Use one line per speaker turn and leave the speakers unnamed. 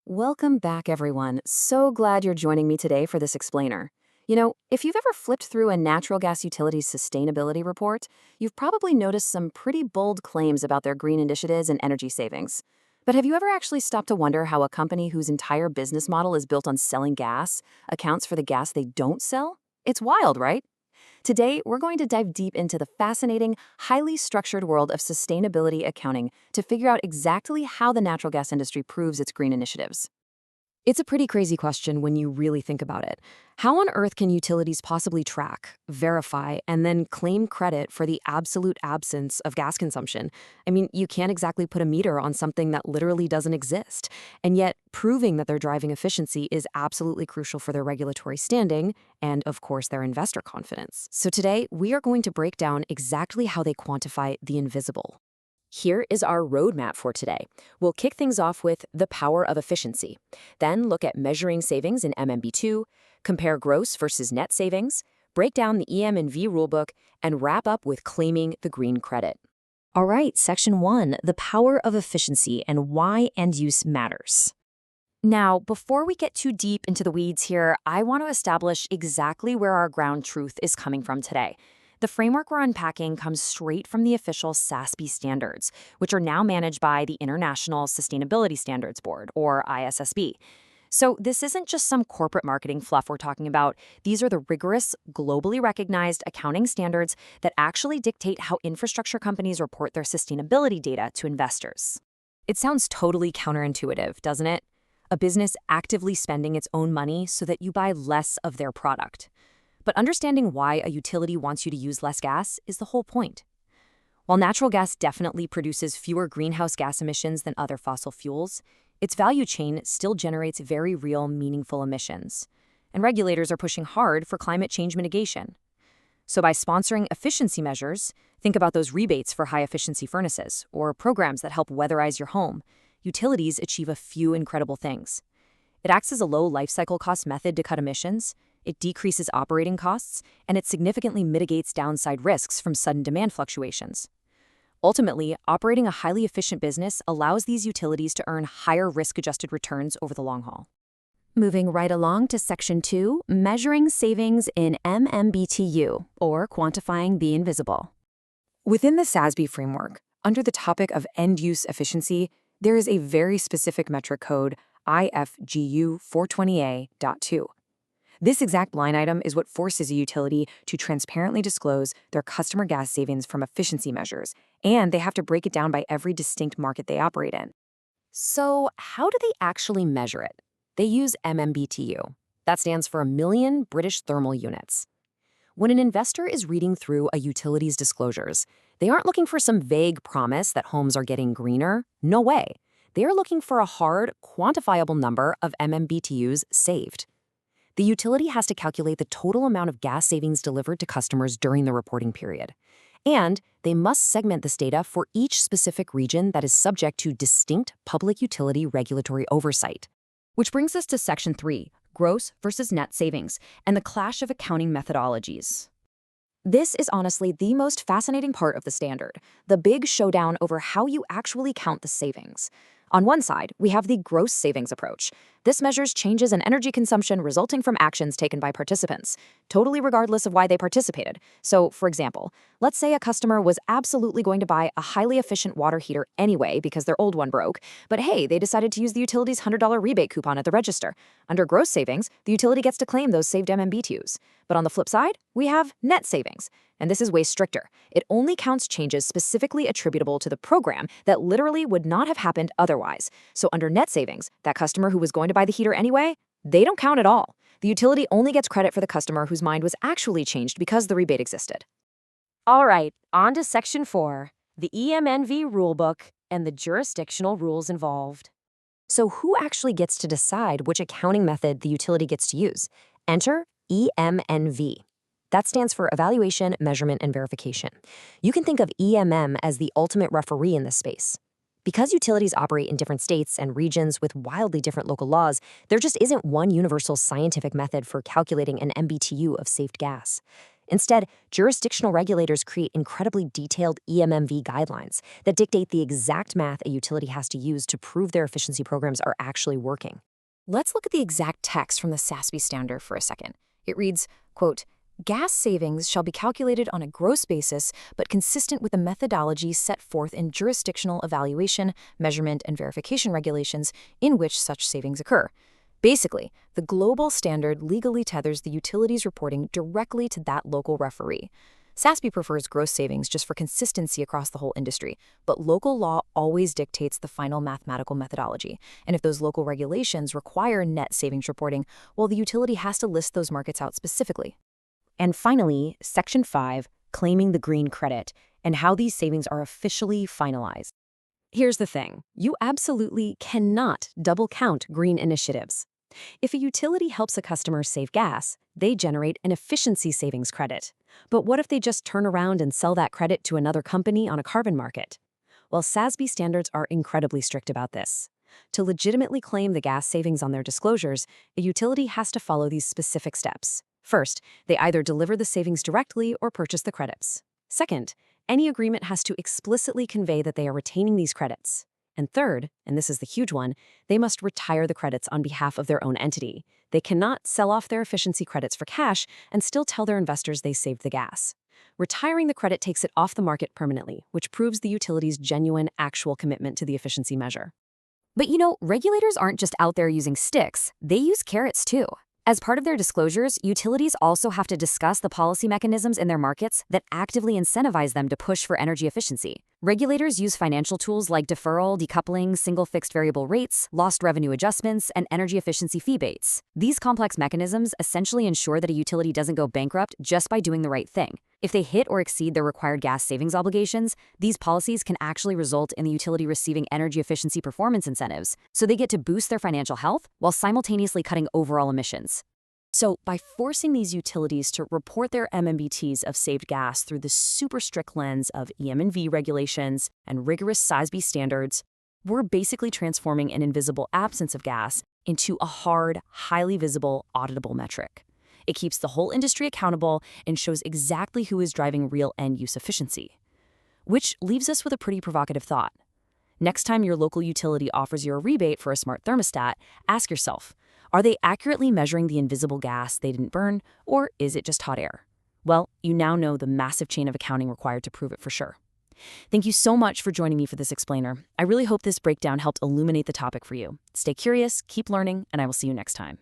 Welcome back, everyone. So glad you're joining me today for this explainer. If you've ever flipped through a natural gas utility's sustainability report, you've probably noticed some pretty bold claims about their green initiatives and energy savings. But have you ever actually stopped to wonder how a company whose entire business model is built on selling gas accounts for the gas they don't sell? It's wild, right? Today, we're going to dive deep into the fascinating, highly structured world of sustainability accounting to figure out exactly how the natural gas industry proves its green initiatives.
It's a pretty crazy question when you really think about it. How on earth can utilities possibly track, verify, and then claim credit for the absolute absence of gas consumption? I mean, you can't exactly put a meter on something that literally doesn't exist. And yet, proving that they're driving efficiency is absolutely crucial for their regulatory standing and, of course, their investor confidence. So today, we are going to break down exactly how they quantify the invisible. Here is our roadmap for today. We'll kick things off with the power of efficiency, then look at measuring savings in MMBtu, compare gross versus net savings, break down the EM&V rulebook, and wrap up with claiming the green credit. All right, Section 1, the power of efficiency and why end use matters. Now, before we get too deep into the weeds here, I want to establish exactly where our ground truth is coming from today. The framework we're unpacking comes straight from the official SASB standards, which are now managed by the International Sustainability Standards Board, or ISSB. So this isn't just some corporate marketing fluff we're talking about. These are the rigorous, globally recognized accounting standards that actually dictate how infrastructure companies report their sustainability data to investors. It sounds totally counterintuitive, doesn't it? A business actively spending its own money so that you buy less of their product. But understanding why a utility wants you to use less gas is the whole point. While natural gas definitely produces fewer greenhouse gas emissions than other fossil fuels, its value chain still generates very real, meaningful emissions. And regulators are pushing hard for climate change mitigation. So by sponsoring efficiency measures, think about those rebates for high-efficiency furnaces or programs that help weatherize your home, utilities achieve a few incredible things. It acts as a low life cycle cost method to cut emissions, it decreases operating costs, and it significantly mitigates downside risks from sudden demand fluctuations. Ultimately, operating a highly efficient business allows these utilities to earn higher risk-adjusted returns over the long haul. Moving right along to Section 2, measuring savings in MMBtu, or quantifying the invisible.
Within the SASB framework, under the topic of end-use efficiency, there is a very specific metric code, IFGU 420A.2. This exact line item is what forces a utility to transparently disclose their customer gas savings from efficiency measures, and they have to break it down by every distinct market they operate in.
So how do they actually measure it? They use MMBtu. That stands for a million British thermal units. When an investor is reading through a utility's disclosures, they aren't looking for some vague promise that homes are getting greener. No way. They are looking for a hard, quantifiable number of MMBtus saved. The utility has to calculate the total amount of gas savings delivered to customers during the reporting period. And they must segment this data for each specific region that is subject to distinct public utility regulatory oversight. Which brings us to Section 3, gross versus net savings, and the clash of accounting methodologies. This is honestly the most fascinating part of the standard, the big showdown over how you actually count the savings. On one side, we have the gross savings approach. This measures changes in energy consumption resulting from actions taken by participants, totally regardless of why they participated. So, for example, let's say a customer was absolutely going to buy a highly efficient water heater anyway because their old one broke, but hey, they decided to use the utility's $100 rebate coupon at the register. Under gross savings, the utility gets to claim those saved MMBtus. But on the flip side, we have net savings. And this is way stricter. It only counts changes specifically attributable to the program that literally would not have happened otherwise. So under net savings, that customer who was going to buy the heater anyway, they don't count at all. The utility only gets credit for the customer whose mind was actually changed because the rebate existed. All right, on to Section 4, the EM&V rulebook and the jurisdictional rules involved. So who actually gets to decide which accounting method the utility gets to use? Enter EM&V. That stands for Evaluation, Measurement, and Verification. You can think of EMM as the ultimate referee in this space. Because utilities operate in different states and regions with wildly different local laws, there just isn't one universal scientific method for calculating an MBTU of saved gas. Instead, jurisdictional regulators create incredibly detailed EM&V guidelines that dictate the exact math a utility has to use to prove their efficiency programs are actually working. Let's look at the exact text from the SASB standard for a second. It reads, quote, "Gas savings shall be calculated on a gross basis, but consistent with the methodology set forth in jurisdictional evaluation, measurement, and verification regulations in which such savings occur." Basically, the global standard legally tethers the utilities reporting directly to that local referee. SASB prefers gross savings just for consistency across the whole industry, but local law always dictates the final mathematical methodology. And if those local regulations require net savings reporting, well, the utility has to list those markets out specifically. And finally, Section 5, claiming the green credit, and how these savings are officially finalized. Here's the thing. You absolutely cannot double count green initiatives. If a utility helps a customer save gas, they generate an efficiency savings credit. But what if they just turn around and sell that credit to another company on a carbon market? Well, SASB standards are incredibly strict about this. To legitimately claim the gas savings on their disclosures, a utility has to follow these specific steps. First, they either deliver the savings directly or purchase the credits. Second, any agreement has to explicitly convey that they are retaining these credits. And third, and this is the huge one, they must retire the credits on behalf of their own entity. They cannot sell off their efficiency credits for cash and still tell their investors they saved the gas. Retiring the credit takes it off the market permanently, which proves the utility's genuine, actual commitment to the efficiency measure. But regulators aren't just out there using sticks, they use carrots too. As part of their disclosures, utilities also have to discuss the policy mechanisms in their markets that actively incentivize them to push for energy efficiency. Regulators use financial tools like deferral, decoupling, single fixed variable rates, lost revenue adjustments, and energy efficiency fee bates. These complex mechanisms essentially ensure that a utility doesn't go bankrupt just by doing the right thing. If they hit or exceed their required gas savings obligations, these policies can actually result in the utility receiving energy efficiency performance incentives, so they get to boost their financial health while simultaneously cutting overall emissions. So, by forcing these utilities to report their MMBTs of saved gas through the super strict lens of EM&V regulations and rigorous SASB standards, we're basically transforming an invisible absence of gas into a hard, highly visible, auditable metric. It keeps the whole industry accountable and shows exactly who is driving real end-use efficiency. Which leaves us with a pretty provocative thought. Next time your local utility offers you a rebate for a smart thermostat, ask yourself, are they accurately measuring the invisible gas they didn't burn, or is it just hot air? Well, you now know the massive chain of accounting required to prove it for sure. Thank you so much for joining me for this explainer. I really hope this breakdown helped illuminate the topic for you. Stay curious, keep learning, and I will see you next time.